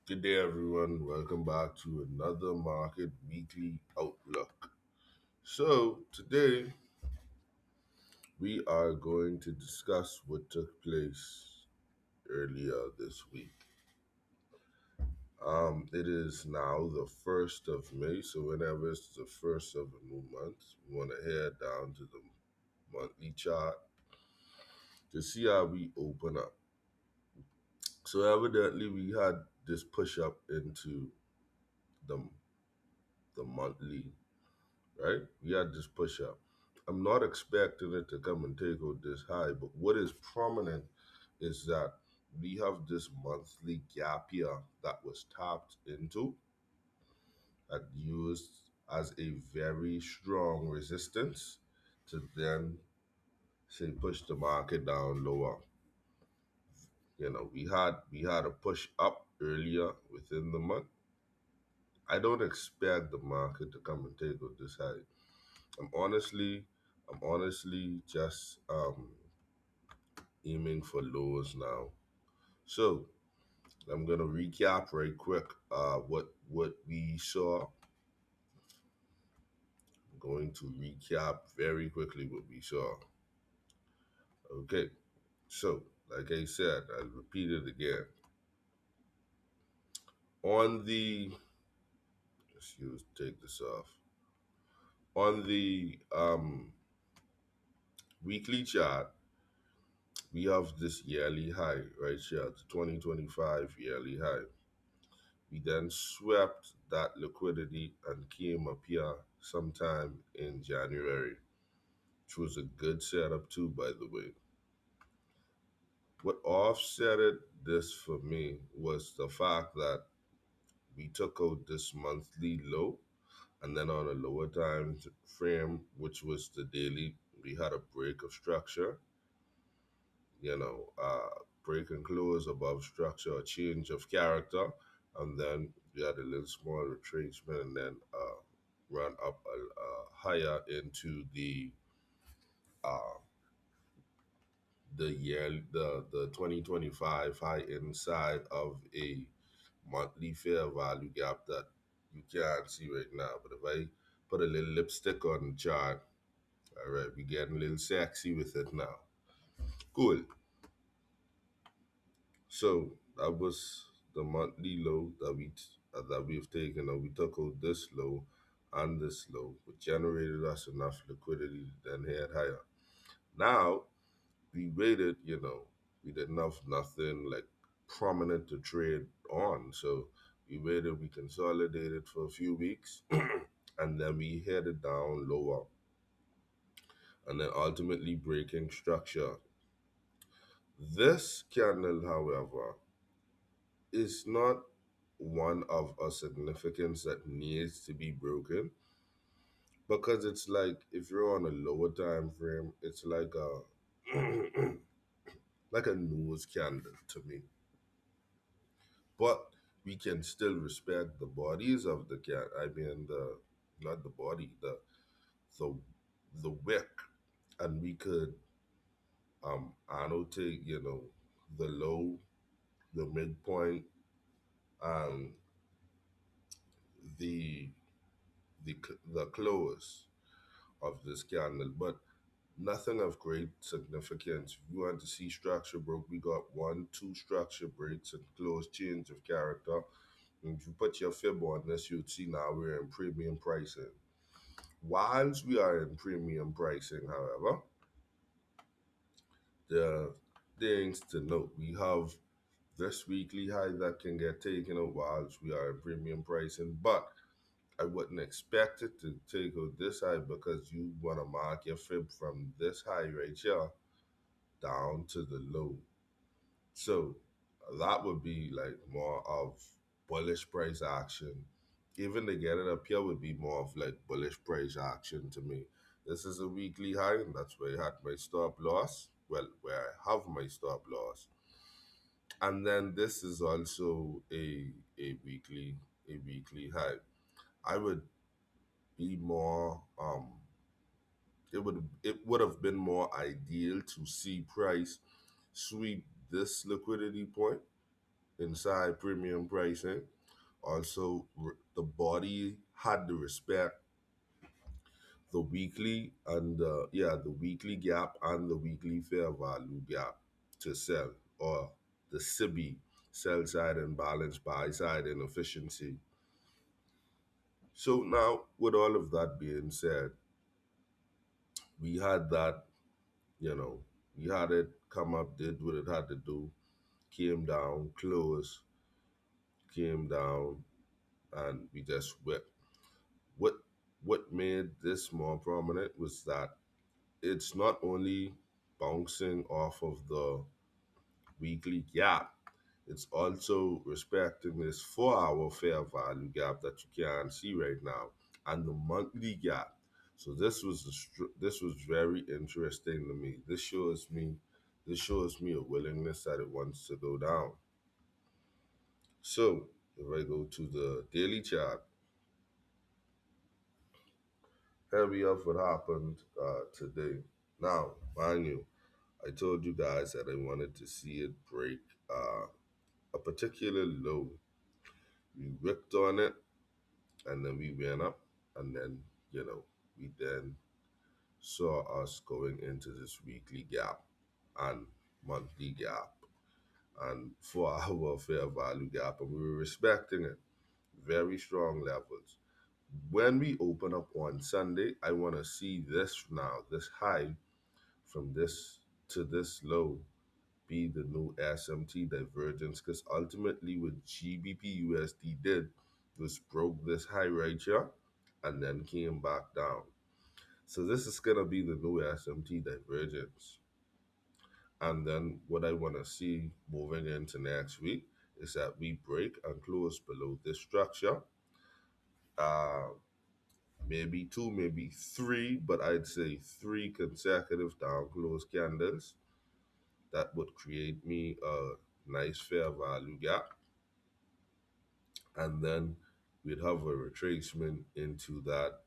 Good day, everyone. Welcome back to another Market Weekly Outlook. So, today we are going to discuss what took place earlier this week. It is now the 1st of May, so whenever it's the first of a new month, we want to head down to the monthly chart to see how we open up. So, evidently, we had this push up into the, the monthly, right? We had this push up. I'm not expecting it to come and take out this high, but what is prominent is that we have this monthly gap here that was tapped into and used as a very strong resistance to then say push the market down lower. We had a push up earlier within the month. I don't expect the market to come and take out this high. I'm honestly, I'm honestly just aiming for lows now. So I'm gonna recap right quick what we saw. I'm going to recap very quickly what we saw. Okay, so like I said, I'll repeat it again. On the let's use take this off. On the weekly chart, we have this yearly high right here, the 2025 yearly high. We then swept that liquidity and came up here sometime in January, which was a good setup too, by the way. What offsetted this for me was the fact that we took out this monthly low, and then on a lower time frame, which was the daily, we had a break of structure, break and close above structure, a change of character, and then we had a little small retracement, and then run up higher into the 2025 high inside of a monthly fair value gap that you can't see right now. But if I put a little lipstick on the chart, all right, we getting a little sexy with it now. Cool. So that was the monthly low that we've taken, and we took out this low and this low, which generated us enough liquidity to then head higher. Now we waited, we didn't have nothing like prominent to trade on, so we waited, we consolidated for a few weeks, and then we headed down lower, and then ultimately breaking structure. This candle, however, is not one of a significance that needs to be broken because it's like if you're on a lower time frame, it's like a nose candle to me. But we can still respect the bodies of the cat. I mean the not the body, the the wick, and we could annotate, the low, the midpoint, and the the close of this candle, but nothing of great significance. If you want to see structure broke, we got one, two structure breaks and close change of character. And if you put your fib on this, you'd see now we're in premium pricing. Whilst we are in premium pricing, however, there are things to note. We have this weekly high that can get taken out whilst we are in premium pricing, but I wouldn't expect it to take out this high because you want to mark your fib from this high right here down to the low. So that would be like more of bullish price action. Even to get it up here would be more of like bullish price action to me. This is a weekly high, and that's where I had my stop loss. Well, where I have my stop loss. And then this is also a weekly high. I would be more it would have been more ideal to see price sweep this liquidity point inside premium pricing. Also, the body had to respect the weekly and the weekly gap and the weekly fair value gap to sell, or the SIBI, sell side imbalance, buy side inefficiency. So now, with all of that being said, we had that, you know, we had it come up, did what it had to do, came down, closed, came down, and we just whipped. What what made this more prominent was that it's not only bouncing off of the weekly gap, it's also respecting this 4 hour fair value gap that you can't see right now, and the monthly gap. So this was very interesting to me. This shows me a willingness that it wants to go down. So if I go to the daily chart, here we have what happened today. Now, mind you, I told you guys that I wanted to see it break a particular low. We ripped on it, and then we went up, and then we then saw us going into this weekly gap and monthly gap and 4 hour fair value gap, and we were respecting it. Very strong levels. When we open up on Sunday, I want to see this now, this high from this to this low be the new SMT divergence, because ultimately what GBP did was broke this high right here and then came back down. So this is gonna be the new SMT divergence. And then what I wanna see moving into next week is that we break and close below this structure. Uh, maybe two, maybe three, but I'd say three consecutive down close candles that would create me a nice fair value gap, and then we'd have a retracement into that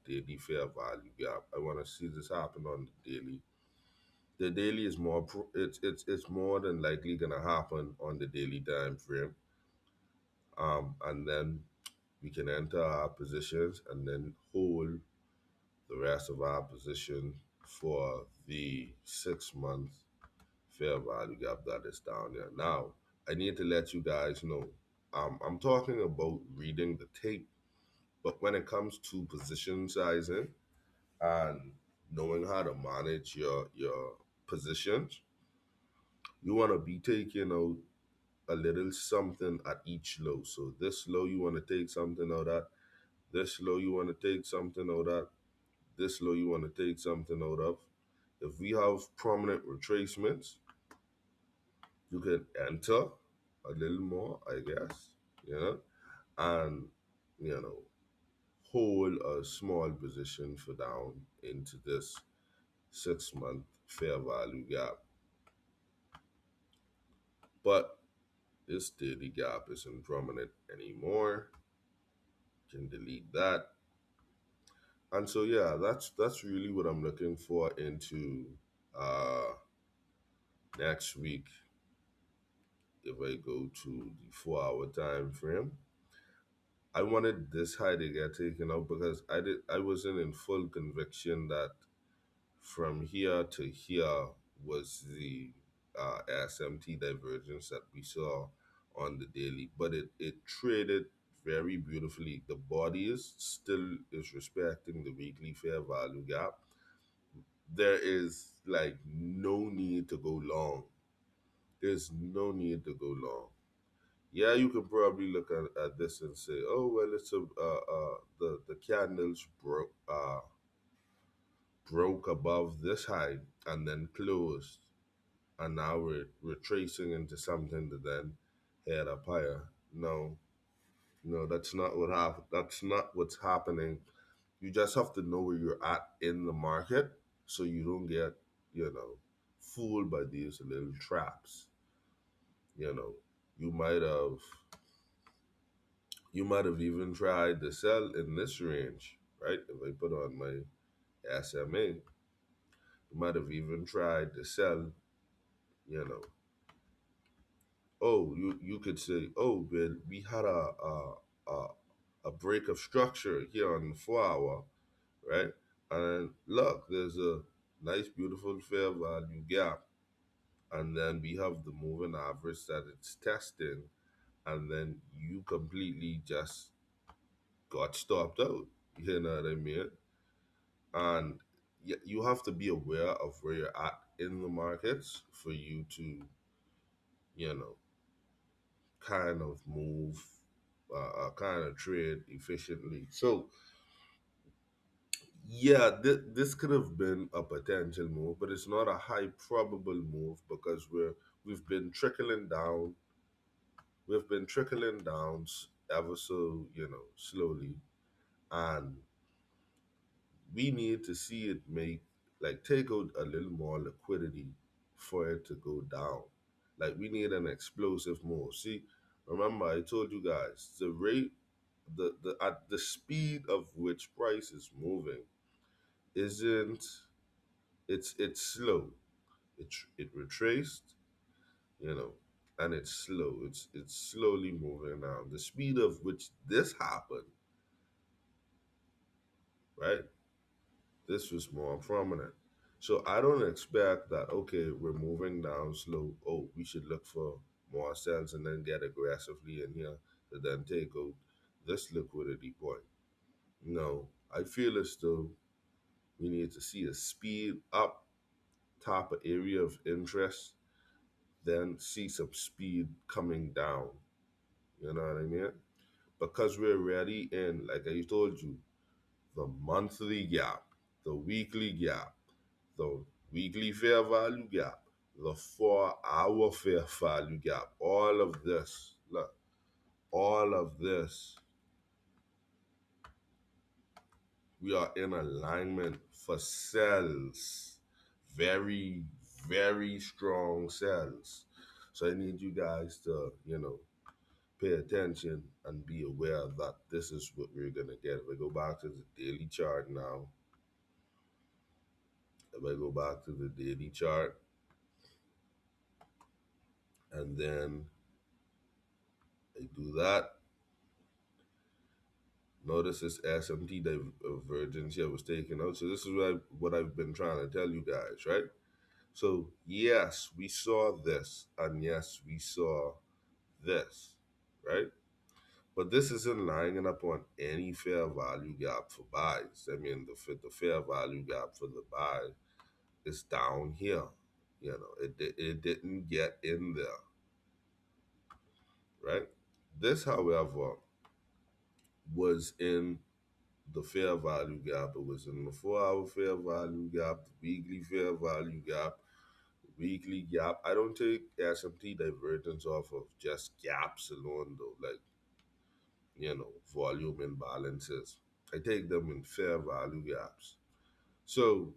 daily fair value gap. I want to see this happen on the daily. The daily is more it's more than likely gonna happen on the daily time frame. And then we can enter our positions and then hold the rest of our position for the 6 month fair value gap that is down there. Now, I need to let you guys know, I'm talking about reading the tape, but when it comes to position sizing and knowing how to manage your positions, you want to be taking out a little something at each low. So this low you want to take something out at, this low you want to take something out at, this low you want to take something out of. If we have prominent retracements, you can enter a little more, I guess, and you know, hold a small position for down into this 6 month fair value gap. But this daily gap isn't prominent anymore. Can delete that. And so yeah, that's really what I'm looking for into uh next week if I go to the 4 hour time frame. I wanted this high to get taken out because I wasn't in full conviction that from here to here was the SMT divergence that we saw on the daily, but it traded very beautifully. The body is still is respecting the weekly fair value gap. There is like no need to go long. There's no need to go long. Yeah, you could probably look at this and say, oh well, it's the candles broke above this high and then closed, and now we're retracing into something to then head up higher. No, no, that's not what happened. That's not what's happening. You just have to know where you're at in the market so you don't get, fooled by these little traps. You know, you might have you might have even tried to sell in this range, right? If I put on my SMA, you might have even tried to sell, you know, Oh, you could say, oh, but we had a a break of structure here on the 4 hour, right? And look, there's a nice, beautiful fair value gap, and then we have the moving average that it's testing, and then you completely just got stopped out. You know what I mean? And you have to be aware of where you're at in the markets for you to, you know, kind of move, kind of trade efficiently. So yeah, this could have been a potential move, but it's not a high probable move because we've been trickling down. We've been trickling down ever so slowly, and we need to see it make like take out a little more liquidity for it to go down. Like we need an explosive move. See, remember I told you guys the rate, the at the speed of which price is moving isn't it's slow. It retraced, you know, and it's slow. It's slowly moving now. The speed of which this happened, right? This was more prominent. So I don't expect that, okay, we're moving down slow. Oh, we should look for more sales and then get aggressively in here to then take out this liquidity point. No, I feel as though we need to see a speed up top of area of interest, then see some speed coming down. You know what I mean? Because we're already in, like I told you, the monthly gap, the weekly gap, the weekly fair value gap, the 4 hour fair value gap, all of this, look, all of this, we are in alignment for cells. Very, very strong cells. So I need you guys to, pay attention and be aware that this is what we're gonna get. If I go back to the daily chart now, if I go back to the daily chart and then I do that, notice this SMT divergence here was taken out. So this is what I've been trying to tell you guys, right? So yes, we saw this, and yes, we saw this, right? But this isn't lining up on any fair value gap for buys. I mean, the fair value gap for the buy is down here. It didn't get in there, right? This, however, was in the fair value gap. It was in the 4 hour fair value gap, the weekly fair value gap, weekly gap. I don't take SMT divergence off of just gaps alone though, like volume imbalances. I take them in fair value gaps. So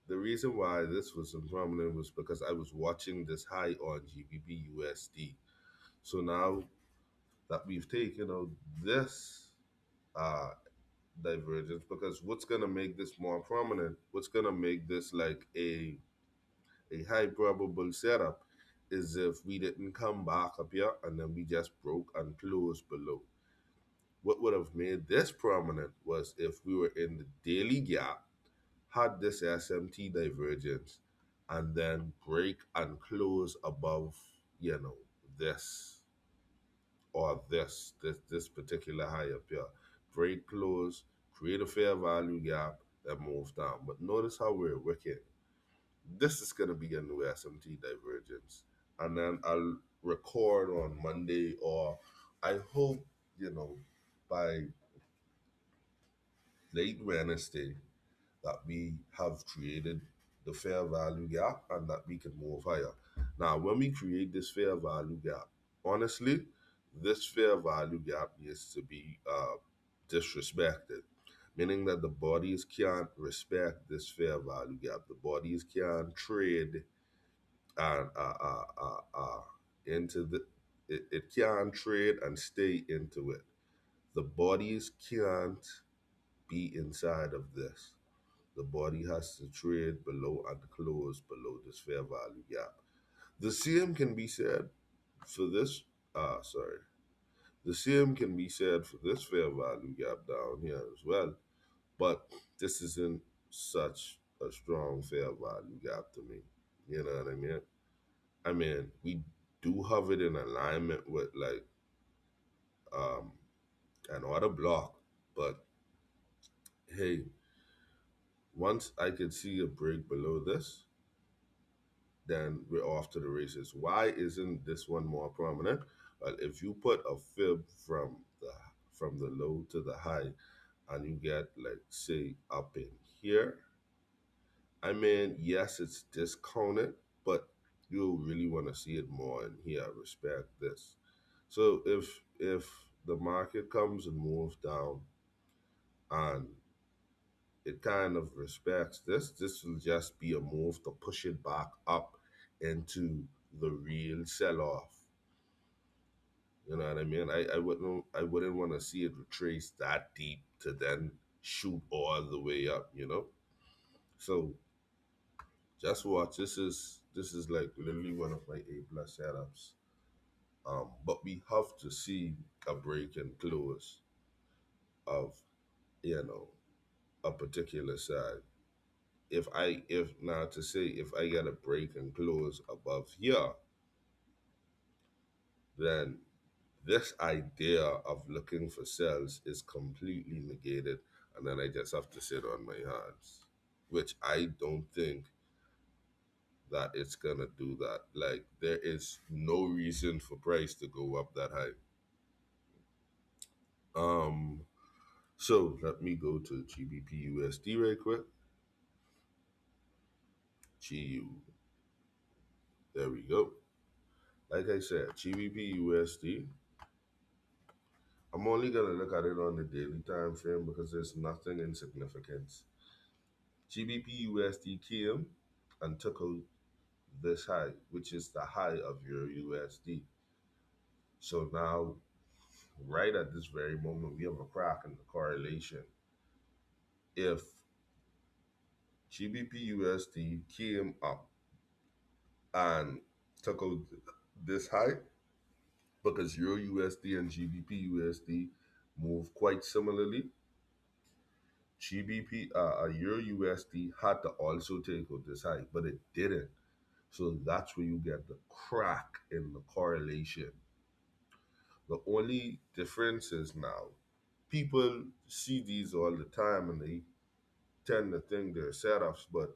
the reason why this was in prominent was because I was watching this high on GBP USD. So now that we've taken out this uh, divergence, because what's gonna make this more prominent, what's gonna make this like a high probable setup is if we didn't come back up here and then we just broke and closed below. What would have made this prominent was if we were in the daily gap, had this SMT divergence, and then break and close above, this or this particular high up here. Break, close, create a fair value gap, then move down. But notice how we're wicking. This is gonna be a new SMT divergence. And then I'll record on Monday, or I hope, by late Wednesday that we have created the fair value gap and that we can move higher. Now, when we create this fair value gap, honestly, this fair value gap needs to be disrespected, meaning that the bodies can't respect this fair value gap. The bodies can't trade and into it can't trade and stay into it. The bodies can't be inside of this. The body has to trade below and close below this fair value gap. The same can be said For this, sorry, the same can be said for this fair value gap down here as well, but this isn't such a strong fair value gap to me. You know what I mean? I mean, we do have it in alignment with like um, an order block, but hey, once I could see a break below this, then we're off to the races. Why isn't this one more prominent? Well, if you put a fib from the low to the high, and you get like say up in here, I mean, yes, it's discounted, but you really want to see it more in here. Respect this. So if the market comes and moves down and it kind of respects this, this will just be a move to push it back up into the real sell off. You know what I mean? I wouldn't want to see it retrace that deep to then shoot all the way up, you know? So just watch. This is like literally one of my A plus setups. But we have to see a break and close of you know a particular side. If now to say if I get a break and close above here, then this idea of looking for sells is completely negated, and then I just have to sit on my hands, which I don't think that it's gonna do that. Like there is no reason for price to go up that high. Um, so let me go to GBP right quick. GU. There we go. Like I said, GBP I'm only gonna look at it on the daily time frame because there's nothing in significance. GBP came and took out this high, which is the high of your USD. So now, right at this very moment, we have a crack in the correlation. If GBP came up and took out this high, because Euro USD and GBP move quite similarly, Euro USD had to also take out this high, but it didn't. So that's where you get the crack in the correlation. The only difference is now people see these all the time and they tend to think they're setups, but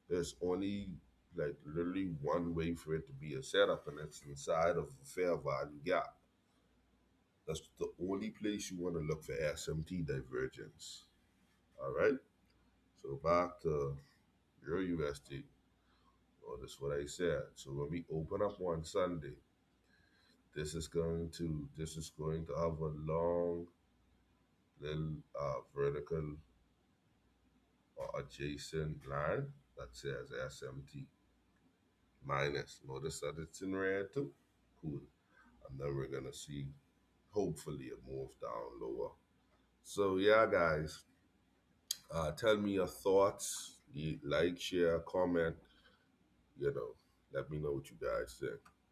there's only like literally one way for it to be a setup, and it's inside of a fair value gap. That's the only place you want to look for SMT divergence. All right. So back to Euro USD. Oh, that's what I said. So when we open up on Sunday, this is going to have a long little vertical or adjacent line that says SMT minus. Notice that it's in red too. Cool. And then we're gonna see hopefully a move down lower. So yeah, guys, tell me your thoughts. Like, share, comment. Let me know what you guys think.